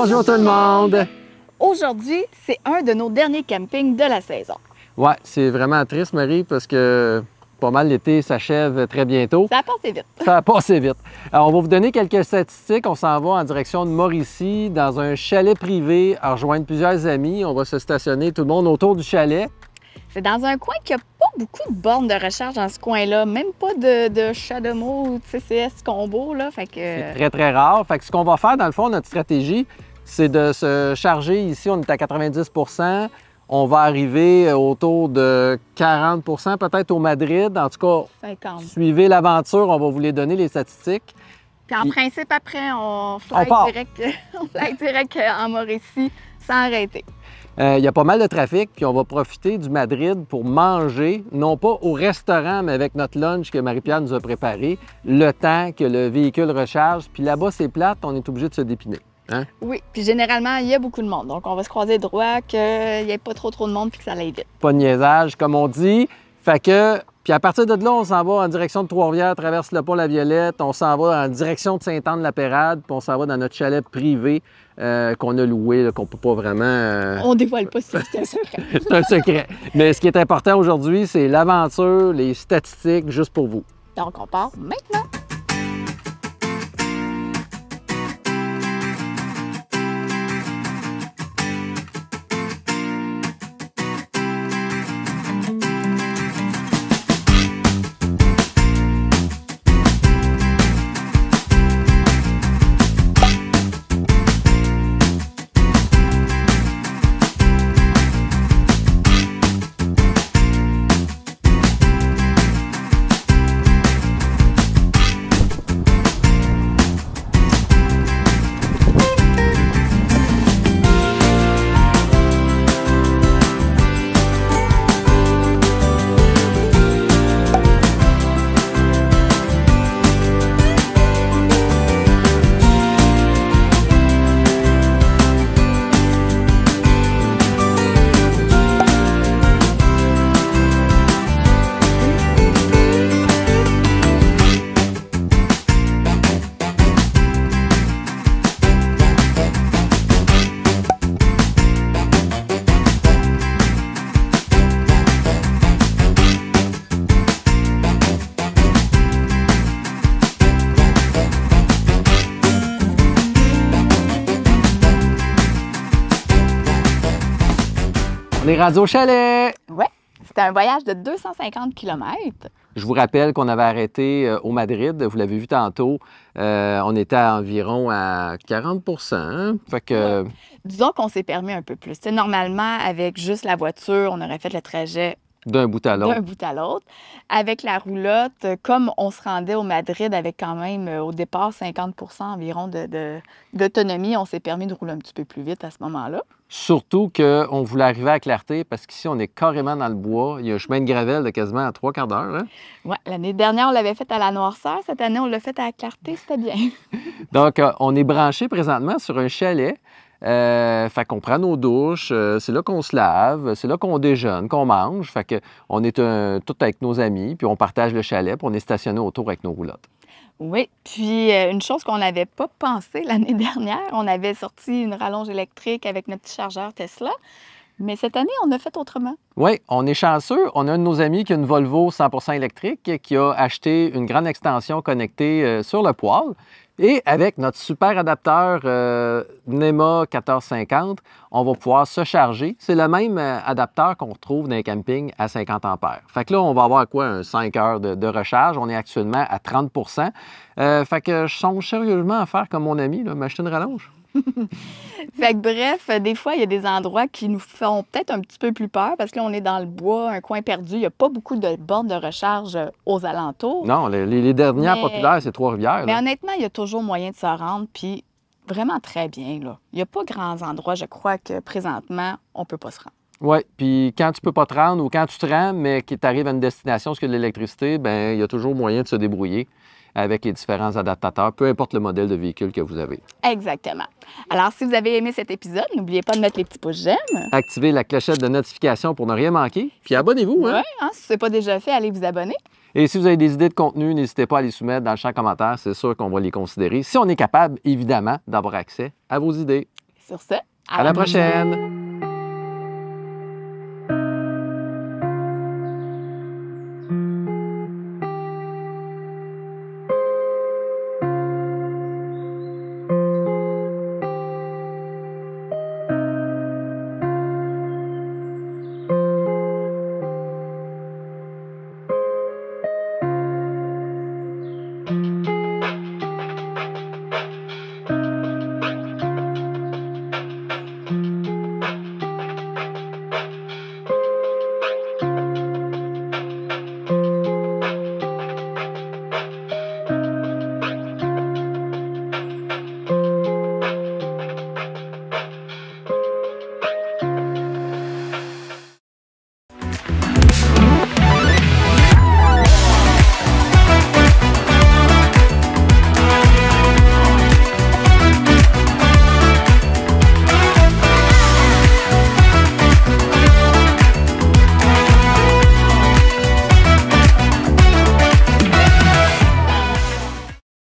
Bonjour tout le monde! Aujourd'hui, c'est un de nos derniers campings de la saison. Ouais, c'est vraiment triste, Marie, parce que pas mal l'été s'achève très bientôt. Ça a passé vite. Ça a passé vite. Alors, on va vous donner quelques statistiques. On s'en va en direction de Mauricie, dans un chalet privé, à rejoindre plusieurs amis. On va se stationner tout le monde autour du chalet. C'est dans un coin qui n'a pas beaucoup de bornes de recharge dans ce coin-là, même pas de CHAdeMO ou de CCS combo, là, fait que... C'est très, très rare. Fait que ce qu'on va faire, dans le fond, notre stratégie, c'est de se charger. Ici, on est à 90 %. On va arriver autour de 40 % peut-être au Madrid. En tout cas, 50. Suivez l'aventure, on va vous les donner, les statistiques. Puis en principe, après, on fly direct en Mauricie sans arrêter. Il y a pas mal de trafic, puis on va profiter du Madrid pour manger, non pas au restaurant, mais avec notre lunch que Marie-Pierre nous a préparé, le temps que le véhicule recharge. Puis là-bas, c'est plate, on est obligé de se dépiner. Hein? Oui, puis généralement, il y a beaucoup de monde. Donc, on va se croiser droit, qu'il n'y ait pas trop de monde puis que ça aille vite. Pas de niaisage, comme on dit. Fait que, puis à partir de là, on s'en va en direction de Trois-Rivières, traverse le pont La Violette, on s'en va en direction de Sainte-Anne-de-la-Pérade, puis on s'en va dans notre chalet privé qu'on a loué, qu'on ne peut pas vraiment... On dévoile pas si c'est un secret. C'est un secret. Mais ce qui est important aujourd'hui, c'est l'aventure, les statistiques, juste pour vous. Donc, on part maintenant. On est rendu au chalet! Oui, c'était un voyage de 250 km. Je vous rappelle qu'on avait arrêté au Madrid, vous l'avez vu tantôt, on était environ à 40 %. Fait que... Ouais. Disons qu'on s'est permis un peu plus. T'sais, normalement, avec juste la voiture, on aurait fait le trajet d'un bout à l'autre. D'un bout à l'autre. Avec la roulotte, comme on se rendait au Madrid avec quand même au départ 50 % environ d'autonomie, on s'est permis de rouler un petit peu plus vite à ce moment-là. Surtout qu'on voulait arriver à Clarté parce qu'ici, on est carrément dans le bois. Il y a un chemin de gravelle de quasiment à 3/4 d'heure. Hein? Oui, l'année dernière, on l'avait fait à la Noirceur. Cette année, on l'a fait à Clarté. C'était bien. Donc, on est branché présentement sur un chalet. Fait qu'on prend nos douches, c'est là qu'on se lave, c'est là qu'on déjeune, qu'on mange. Fait qu'on est tout avec nos amis, puis on partage le chalet, puis on est stationné autour avec nos roulottes. Oui, puis une chose qu'on n'avait pas pensé l'année dernière, on avait sorti une rallonge électrique avec notre petit chargeur Tesla, mais cette année, on a fait autrement. Oui, on est chanceux. On a un de nos amis qui a une Volvo 100 % électrique qui a acheté une grande extension connectée sur le poêle. Et avec notre super adapteur NEMA 1450, on va pouvoir se charger. C'est le même adapteur qu'on retrouve dans les campings à 50 ampères. Fait que là, on va avoir quoi? Un 5 heures de recharge. On est actuellement à 30 %. Fait que je songe sérieusement à faire comme mon ami, m'acheter une rallonge. Fait que bref, des fois, il y a des endroits qui nous font peut-être un petit peu plus peur parce que là, on est dans le bois, un coin perdu. Il n'y a pas beaucoup de bornes de recharge aux alentours. Non, les dernières populaires, c'est Trois-Rivières. Mais honnêtement, il y a toujours moyen de se rendre, puis vraiment très bien, là. Il n'y a pas grands endroits, je crois, que présentement, on ne peut pas se rendre. Oui, puis quand tu peux pas te rendre ou quand tu te rends, mais qu'il t'arrive à une destination où il y a de l'électricité, bien, il y a toujours moyen de se débrouiller avec les différents adaptateurs, peu importe le modèle de véhicule que vous avez. Exactement. Alors, si vous avez aimé cet épisode, n'oubliez pas de mettre les petits pouces j'aime. Activez la clochette de notification pour ne rien manquer. Puis abonnez-vous. Hein? Oui, si ce n'est pas déjà fait, allez vous abonner. Et si vous avez des idées de contenu, n'hésitez pas à les soumettre dans le champ commentaire. C'est sûr qu'on va les considérer. Si on est capable, évidemment, d'avoir accès à vos idées. Sur ce, À la prochaine!